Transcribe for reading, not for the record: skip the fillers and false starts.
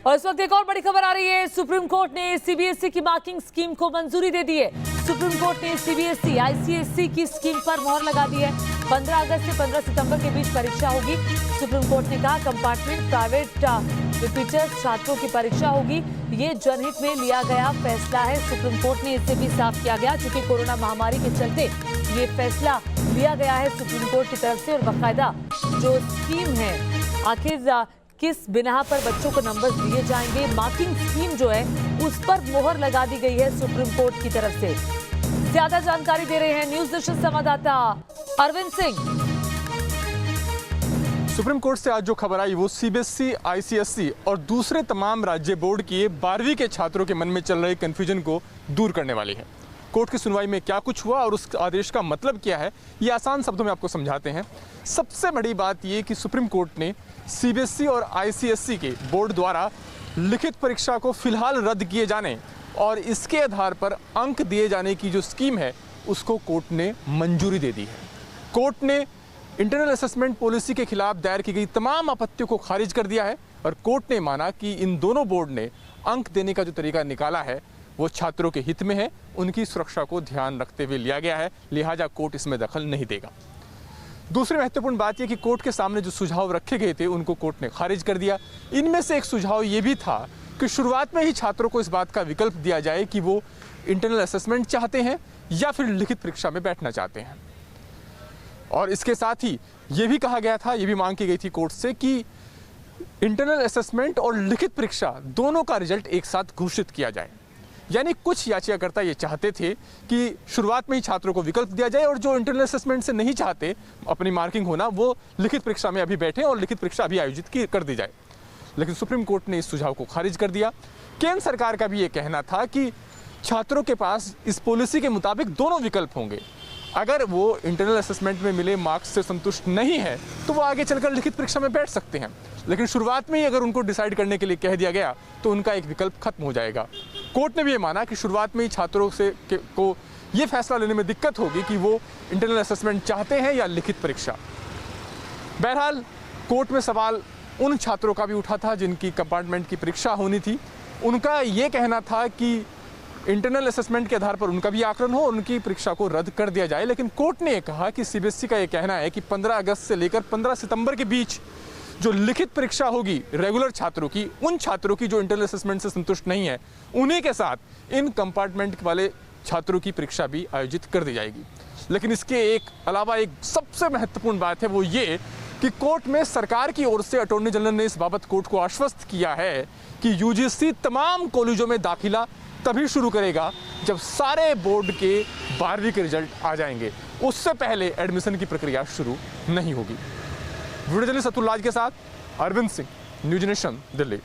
और इस वक्त एक और बड़ी खबर आ रही है। सुप्रीम कोर्ट ने सीबीएसई की मार्किंग स्कीम को मंजूरी दे दी है। सुप्रीम कोर्ट ने सीबीएसई आईसीएसई की स्कीम पर मोहर लगा दी है। 15 अगस्त से 15 सितंबर के बीच परीक्षा होगी। सुप्रीम कोर्ट ने कहा कंपार्टमेंट प्राइवेट रिपीटर्स छात्रों की परीक्षा होगी। ये जनहित में लिया गया फैसला है। सुप्रीम कोर्ट ने इससे भी साफ किया गया क्योंकि कोरोना महामारी के चलते ये फैसला लिया गया है सुप्रीम कोर्ट की तरफ से। और बाकायदा जो स्कीम है, आखिर किस बिना पर बच्चों को नंबर दिए जाएंगे, मार्किंग स्कीम जो है उस पर मोहर लगा दी गई है सुप्रीम कोर्ट की तरफ से। ज्यादा जानकारी दे रहे हैं न्यूज नेशन संवाददाता अरविंद सिंह। सुप्रीम कोर्ट से आज जो खबर आई वो सीबीएसई, आईसीएसई और दूसरे तमाम राज्य बोर्ड के 12वीं के छात्रों के मन में चल रहे कंफ्यूजन को दूर करने वाली है। कोर्ट की सुनवाई में क्या कुछ हुआ और उस आदेश का मतलब क्या है, ये आसान शब्दों में आपको समझाते हैं। सबसे बड़ी बात ये कि सुप्रीम कोर्ट ने सीबीएसई और आईसीएसई के बोर्ड द्वारा लिखित परीक्षा को फिलहाल रद्द किए जाने और इसके आधार पर अंक दिए जाने की जो स्कीम है उसको कोर्ट ने मंजूरी दे दी है। कोर्ट ने इंटरनल असेसमेंट पॉलिसी के खिलाफ दायर की गई तमाम आपत्तियों को खारिज कर दिया है और कोर्ट ने माना कि इन दोनों बोर्ड ने अंक देने का जो तरीका निकाला है वो छात्रों के हित में है, उनकी सुरक्षा को ध्यान रखते हुए लिया गया है, लिहाजा कोर्ट इसमें दखल नहीं देगा। दूसरी महत्वपूर्ण बात यह कि कोर्ट के सामने जो सुझाव रखे गए थे उनको कोर्ट ने खारिज कर दिया। इनमें से एक सुझाव ये भी था कि शुरुआत में ही छात्रों को इस बात का विकल्प दिया जाए कि वो इंटरनल असेसमेंट चाहते हैं या फिर लिखित परीक्षा में बैठना चाहते हैं। और इसके साथ ही ये भी कहा गया था, ये भी मांग की गई थी कोर्ट से कि इंटरनल असेसमेंट और लिखित परीक्षा दोनों का रिजल्ट एक साथ घोषित किया जाए। यानी कुछ याचिकाकर्ता ये चाहते थे कि शुरुआत में ही छात्रों को विकल्प दिया जाए और जो इंटरनल असेसमेंट से नहीं चाहते अपनी मार्किंग होना, वो लिखित परीक्षा में अभी बैठें और लिखित परीक्षा अभी आयोजित कर दी जाए। लेकिन सुप्रीम कोर्ट ने इस सुझाव को खारिज कर दिया। केंद्र सरकार का भी ये कहना था कि छात्रों के पास इस पॉलिसी के मुताबिक दोनों विकल्प होंगे। अगर वो इंटरनल असेसमेंट में मिले मार्क्स से संतुष्ट नहीं है तो वो आगे चलकर लिखित परीक्षा में बैठ सकते हैं। लेकिन शुरुआत में ही अगर उनको डिसाइड करने के लिए कह दिया गया तो उनका एक विकल्प खत्म हो जाएगा। कोर्ट ने भी ये माना कि शुरुआत में ही छात्रों को ये फैसला लेने में दिक्कत होगी कि वो इंटरनल असेसमेंट चाहते हैं या लिखित परीक्षा। बहरहाल कोर्ट में सवाल उन छात्रों का भी उठा था जिनकी कंपार्टमेंट की परीक्षा होनी थी। उनका ये कहना था कि इंटरनल असेसमेंट के आधार पर उनका भी आकलन हो, उनकी परीक्षा को रद्द कर दिया जाए। लेकिन कोर्ट ने यह कहा कि सीबीएसई का यह कहना है कि 15 अगस्त से लेकर 15 सितंबर के बीच जो लिखित परीक्षा होगी रेगुलर छात्रों की, उन छात्रों की जो इंटरनल असेसमेंट से संतुष्ट नहीं है, उन्हीं के साथ इन कंपार्टमेंट वाले छात्रों की परीक्षा भी आयोजित कर दी जाएगी। लेकिन इसके अलावा एक सबसे महत्वपूर्ण बात है वो ये कि कोर्ट में सरकार की ओर से अटॉर्नी जनरल ने इस बाबत कोर्ट को आश्वस्त किया है कि यूजीसी तमाम कॉलेजों में दाखिला तभी शुरू करेगा जब सारे बोर्ड के 12वीं के रिजल्ट आ जाएंगे। उससे पहले एडमिशन की प्रक्रिया शुरू नहीं होगी। वीडियो जर्नलिस्ट अतुल राज के साथ अरविंद सिंह, न्यूज नेशन, दिल्ली।